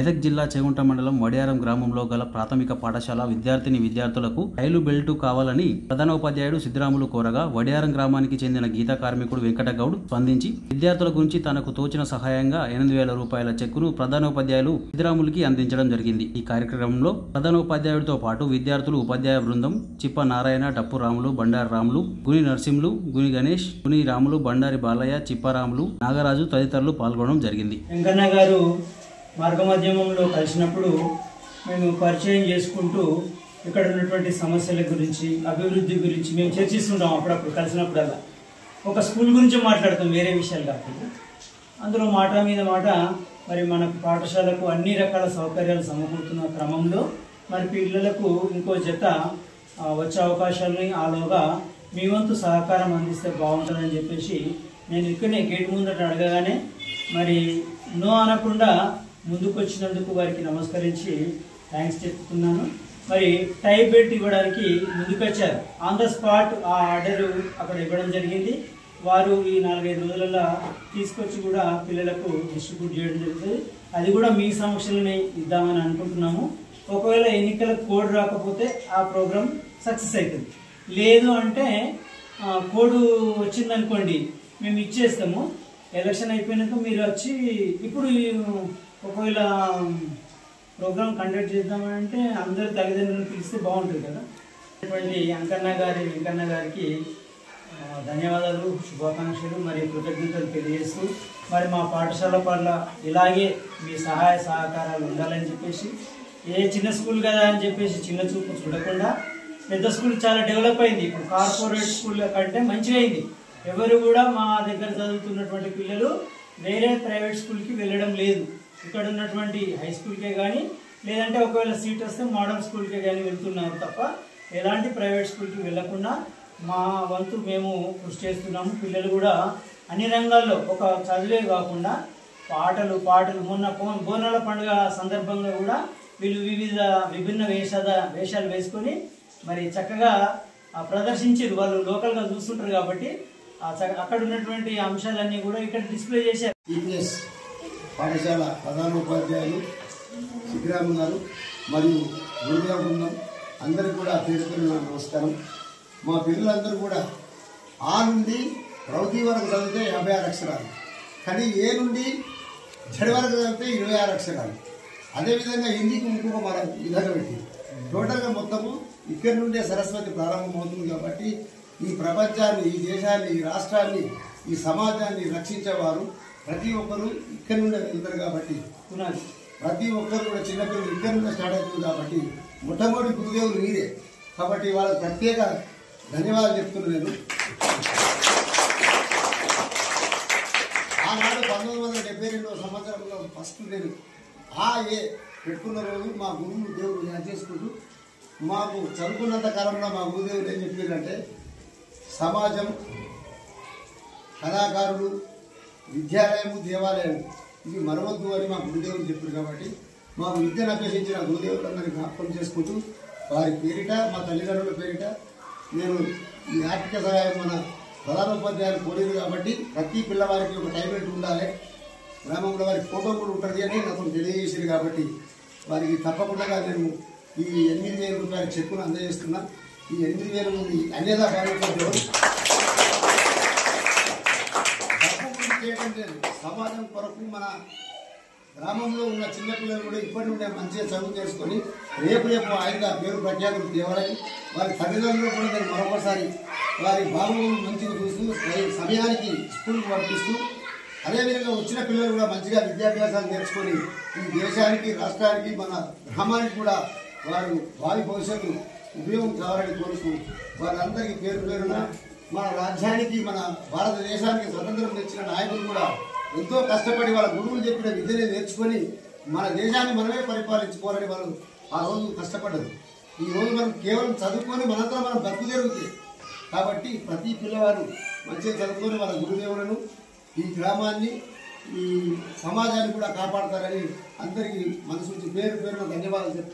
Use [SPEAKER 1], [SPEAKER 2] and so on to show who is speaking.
[SPEAKER 1] మెదక్ జిల్లా చేగుంట మండలం వడియారం గ్రామంలో గల ప్రాథమిక పాఠశాల విద్యార్థులకు రైలు బెల్టు కావాలని ప్రధానోపాధ్యాయుడు సిద్ధరాములు కోరగా వడియారం గ్రామానికి చెందిన గీతా కార్మికుడు వెంకటగౌడ్ స్పందించి విద్యార్థుల గురించి తనకు తోచిన సహాయంగా 8,000 రూపాయల చెక్కును ప్రధానోపాధ్యాయులు సిద్ధరాములకి అందించడం జరిగింది। ఈ కార్యక్రమంలో ప్రధానోపాధ్యాయుడితో పాటు విద్యార్థులు, ఉపాధ్యాయ బృందం, చిప్ప నారాయణ, టప్పు రాములు, బండారి రాములు, గుని నరసింహులు, గుని గణేష్, గుని రాములు, బండారి బాలయ్య, చిప్పారాములు, నాగరాజు తదితరులు పాల్గొనడం జరిగింది।
[SPEAKER 2] వెంకన్న గారు మార్గమధ్యమంలో కలిసినప్పుడు మేము పరిచయం చేసుకుంటూ ఇక్కడ ఉన్నటువంటి సమస్యల గురించి, అభివృద్ధి గురించి మేము చర్చిస్తుంటాం। అప్పుడప్పుడు కలిసినప్పుడల్లా ఒక స్కూల్ గురించి మాట్లాడతాం, వేరే విషయాలు కాకుండా। అందులో మాట మీద మాట మరి మనకు పాఠశాలకు అన్ని రకాల సౌకర్యాలు సమకూరుతున్న క్రమంలో మరి పిల్లలకు ఇంకో జత వచ్చే అవకాశాలని ఆలోగా మీ వంతు సహకారం అందిస్తే బాగుంటుందని చెప్పేసి నేను ఇక్కడనే గేట్ ముందట అడగగానే మరి నో అనకుండా ముందుకు వచ్చినందుకు వారికి నమస్కరించి థ్యాంక్స్ చెప్తున్నాను। మరి టై బెల్ట్ ఇవ్వడానికి ముందుకొచ్చారు, ఆన్ ద స్పాట్ ఆ ఆర్డర్ అక్కడ ఇవ్వడం జరిగింది। వారు ఈ 4-5 రోజులలో తీసుకొచ్చి కూడా పిల్లలకు డిస్ట్రిబ్యూట్ చేయడం జరుగుతుంది। అది కూడా మీ సమక్షంలోనే ఇద్దామని అనుకుంటున్నాము। ఒకవేళ ఎన్నికల కోడ్ రాకపోతే ఆ ప్రోగ్రామ్ సక్సెస్ అవుతుంది, లేదు అంటే కోడ్ వచ్చిందనుకోండి మేము ఇచ్చేస్తాము। ఎలక్షన్ అయిపోయినాక మీరు వచ్చి ఇప్పుడు ఒకవేళ ప్రోగ్రామ్ కండక్ట్ చేద్దామంటే అందరు తల్లిదండ్రులను పిలిస్తే బాగుంటుంది కదా। అటువంటి వెంకన్న గారికి ధన్యవాదాలు, శుభాకాంక్షలు మరి కృతజ్ఞతలు తెలియజేస్తూ మరి మా పాఠశాల పట్ల ఇలాగే మీ సహాయ సహకారాలు ఉండాలని చెప్పేసి, ఏ చిన్న స్కూల్ కదా అని చెప్పేసి చిన్న చూపు చూడకుండా పెద్ద స్కూల్ చాలా డెవలప్ అయింది, ఇప్పుడు కార్పొరేట్ స్కూల్ కంటే మంచిగా అయింది। ఎవరు కూడా మా దగ్గర చదువుతున్నటువంటి పిల్లలు వేరే ప్రైవేట్ స్కూల్కి వెళ్ళడం లేదు, ఇక్కడ ఉన్నటువంటి హై స్కూల్కే కానీ లేదంటే ఒకవేళ సీట్ వస్తే మోడల్ స్కూల్కే కానీ వెళ్తున్నారు తప్ప ఎలాంటి ప్రైవేట్ స్కూల్కి వెళ్లకుండా మా వంతు మేము కృషి చేస్తున్నాము। పిల్లలు కూడా అన్ని రంగాల్లో ఒక చదివే కాకుండా పాటలు మొన్న బోనాల పండుగ సందర్భంగా కూడా వీళ్ళు విభిన్న వేషాలు వేసుకొని మరి చక్కగా ప్రదర్శించారు। వాళ్ళు లోకల్గా చూస్తుంటారు కాబట్టి అక్కడ ఉన్నటువంటి అంశాలన్నీ కూడా ఇక్కడ డిస్ప్లే చేశారు।
[SPEAKER 3] ఈపీఎస్ పాఠశాల ప్రధానోపాధ్యాయులు సిద్ధరాము గారు మరియు గురుదేవ బృందం అందరికీ కూడా పేరుకొని నమస్కారం। మా పిల్లలందరూ కూడా ఆ నుండి ప్రౌఢి వరకు చదివితే 56 అక్షరాలు, కానీ ఏ నుండి జడి వరకు చదివితే 26 అక్షరాలు, అదేవిధంగా హిందీకి ఇంకొక మన విధంగా పెట్టి టోటల్గా మొత్తము ఇక్కడి నుండే సరస్వతి ప్రారంభమవుతుంది। కాబట్టి ఈ ప్రపంచాన్ని, ఈ దేశాన్ని, ఈ రాష్ట్రాన్ని, ఈ సమాజాన్ని రక్షించేవారు ప్రతి ఒక్కరు ఇక్కడి నుండే వెళ్తారు। కాబట్టి ప్రతి ఒక్కరు కూడా చిన్నపిల్లలు ఇక్కడి నుండే స్టార్ట్ అవుతుంది। కాబట్టి మొట్టమొదటి గురుదేవులు మీరే, కాబట్టి వాళ్ళకి ప్రత్యేక ధన్యవాదాలు చెప్తున్నాను నేను। ఆనాడు 1972వ సంవత్సరంలో ఫస్ట్ నేను పెట్టుకున్న రోజు మా గురువు దేవుడు యాద చేసుకుంటూ మాకు చదువుకున్నంత కాలంలో మా గురుదేవులు ఏం చెప్పారంటే సమాజం, కళాకారులు, విద్యాలయము, దేవాలయం ఇవి మరవద్దు అని మా గురుదేవులు చెప్పారు। కాబట్టి మాకు విద్యను అభ్యసించిన గురుదేవులందరినీ జ్ఞాపకం చేసుకుంటూ వారి పేరిట, మా తల్లిదండ్రుల పేరిట నేను ఈ ఆర్థిక సహాయం మన ప్రధానోపాధ్యాయులు కోరేది కాబట్టి ప్రతి పిల్లవారికి ఒక టైం బెల్ట్ ఉండాలి, గ్రామంలో వారికి ఫోటో కూడా ఉంటుంది అని నాకు తెలియజేసింది। కాబట్టి వారికి తప్పకుండా నేను ఈ 8,000 రూపాయల చెక్కును అందజేస్తున్నా। ఈ 8,000 నుండి అన్యదా భావించడం చేయడం లేదు, సమాజం కొరకు మన గ్రామంలో ఉన్న చిన్నపిల్లలు కూడా ఇప్పటి నుండే మంచిగా చదువు చేసుకొని రేపు ఆయన పేరు ప్రఖ్యాతులు తేవాలని వారి తల్లిదండ్రులు కూడా నేను మరొకసారి వారి బాబులను మంచిగా చూస్తూ సమయానికి స్కూల్కి పంపిస్తూ, అదేవిధంగా వచ్చిన పిల్లలు కూడా మంచిగా విద్యాభ్యాసాలు నేర్చుకొని ఈ దేశానికి, రాష్ట్రానికి, మన గ్రామానికి కూడా వారు భావి భవిష్యత్తు ఉపయోగం కావాలని కోరుతూ వారందరికీ పేరున మన రాజ్యానికి, మన భారతదేశానికి స్వతంత్రం తెచ్చిన నాయకులు కూడా ఎంతో కష్టపడి వాళ్ళ గురువులు చెప్పిన విద్యనే నేర్చుకొని మన దేశాన్ని మనమే పరిపాలించుకోవాలని వాళ్ళు ఆ రోజు కష్టపడ్డారు। ఈ రోజు మనం కేవలం చదువుకొని మనంతా మనం బతుకు జరుగుతుంది। కాబట్టి ప్రతి పిల్లవారు మంచిగా చదువుకొని వాళ్ళ గురుదేవులను, ఈ గ్రామాన్ని, ఈ సమాజాన్ని కూడా కాపాడతారని అందరికీ మనసు నుంచి పేరున ధన్యవాదాలు చెప్పి